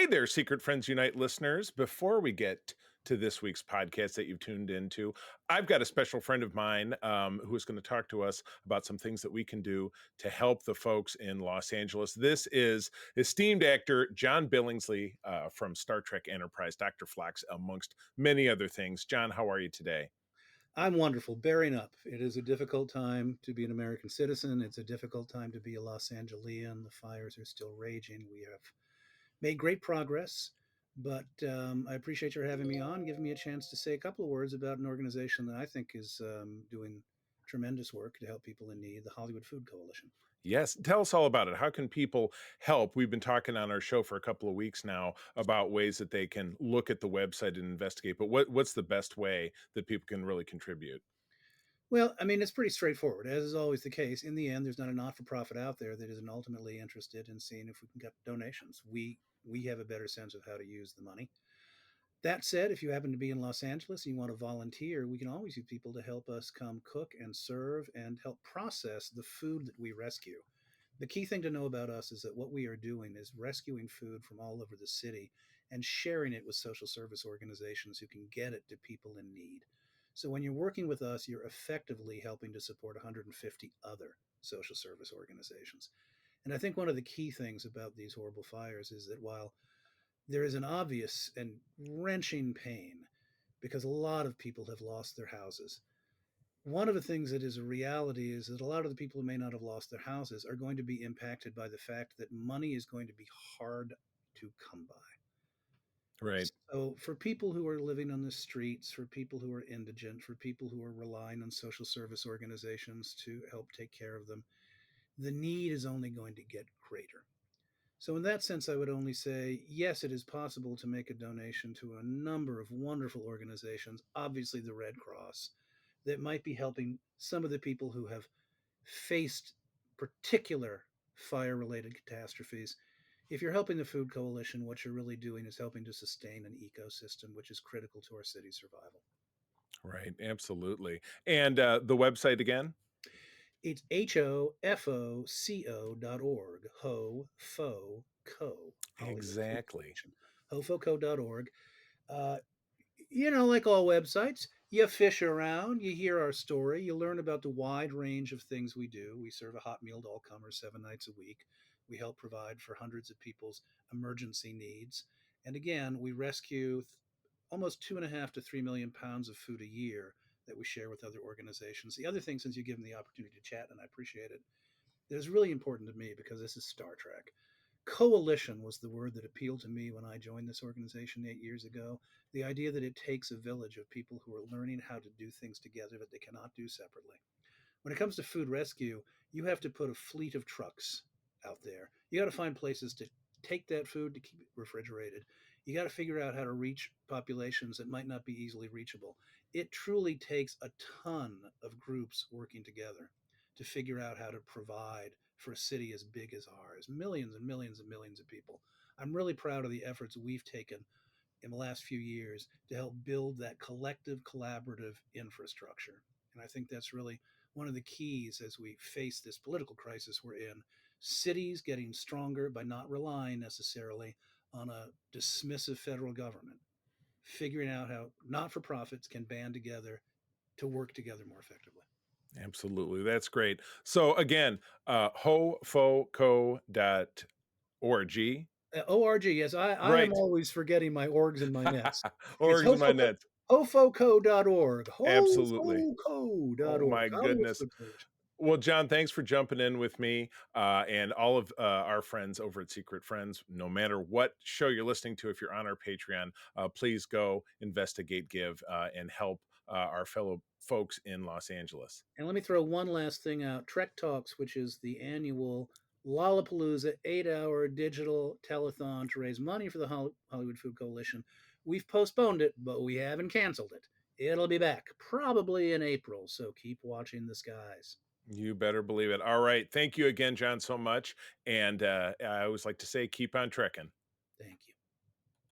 Hey there, Secret Friends Unite listeners. Before we get to this week's podcast that you've tuned into, I've got a special friend of mine who is going to talk to us about some things that we can do to help the folks in Los Angeles. This is esteemed actor John Billingsley from Star Trek Enterprise, Doctor Phlox, amongst many other things. John, how are you today? I'm wonderful. Bearing up. It is a difficult time to be an American citizen. It's a difficult time to be a Los Angelian. The fires are still raging. We have made great progress, but I appreciate your having me on, giving me a chance to say a couple of words about an organization that I think is doing tremendous work to help people in need, the Hollywood Food Coalition. Yes, tell us all about it. How can people help? We've been talking on our show for a couple of weeks now about ways that they can look at the website and investigate. But what's the best way that people can really contribute? Well, I mean, it's pretty straightforward, as is always the case. In the end, there's not a not-for-profit out there that isn't ultimately interested in seeing if we can get donations. We have a better sense of how to use the money. That said, if you happen to be in Los Angeles and you want to volunteer, we can always use people to help us come cook and serve and help process the food that we rescue. The key thing to know about us is that what we are doing is rescuing food from all over the city and sharing it with social service organizations who can get it to people in need. So when you're working with us, you're effectively helping to support 150 other social service organizations. And I think one of the key things about these horrible fires is that while there is an obvious and wrenching pain because a lot of people have lost their houses. One of the things that is a reality is that a lot of the people who may not have lost their houses are going to be impacted by the fact that money is going to be hard to come by. Right. So, for people who are living on the streets, for people who are indigent, for people who are relying on social service organizations to help take care of them, the need is only going to get greater. So, in that sense, I would only say yes, it is possible to make a donation to a number of wonderful organizations, obviously, the Red Cross, that might be helping some of the people who have faced particular fire related catastrophes. If you're helping the Food Coalition, what you're really doing is helping to sustain an ecosystem, which is critical to our city's survival. Right. Absolutely. And the website again? It's HOFOCO.org, HOFOCO, Hollywood Food Exactly. Coalition, HOFOCO.org. Uh, like all websites, you fish around, you hear our story, you learn about the wide range of things we do. We serve a hot meal to all comers 7 nights a week. We help provide for hundreds of people's emergency needs. And again, we rescue almost 2.5 to 3 million pounds of food a year that we share with other organizations. The other thing, since you give me the opportunity to chat, and I appreciate it, that is really important to me because this is Star Trek. Coalition was the word that appealed to me when I joined this organization 8 years ago. The idea that it takes a village of people who are learning how to do things together that they cannot do separately. When it comes to food rescue, you have to put a fleet of trucks out there. You got to find places to take that food to keep it refrigerated. You got to figure out how to reach populations that might not be easily reachable. It truly takes a ton of groups working together to figure out how to provide for a city as big as ours, millions and millions and millions of people. I'm really proud of the efforts we've taken in the last few years to help build that collective collaborative infrastructure. And I think that's really one of the keys as we face this political crisis we're in. Cities getting stronger by not relying necessarily on a dismissive federal government, figuring out how not for profits can band together to work together more effectively. Absolutely. That's great. So again, hofoco.org. ORG, yes, I am Right. always forgetting my orgs and my nets. It's Orgs in my net. hofoco.org, Absolutely. Oh hofoco.org, my Hollywood goodness. Food Coalition. Well, John, thanks for jumping in with me and all of our friends over at Secret Friends. No matter what show you're listening to, if you're on our Patreon, please go investigate, give, and help our fellow folks in Los Angeles. And let me throw one last thing out. Trek Talks, which is the annual Lollapalooza 8-hour digital telethon to raise money for the Hollywood Food Coalition. We've postponed it, but we haven't canceled it. It'll be back probably in April, so keep watching the skies. You better believe it. All right. Thank you again, John, so much. And I always like to say, keep on trekking. Thank you.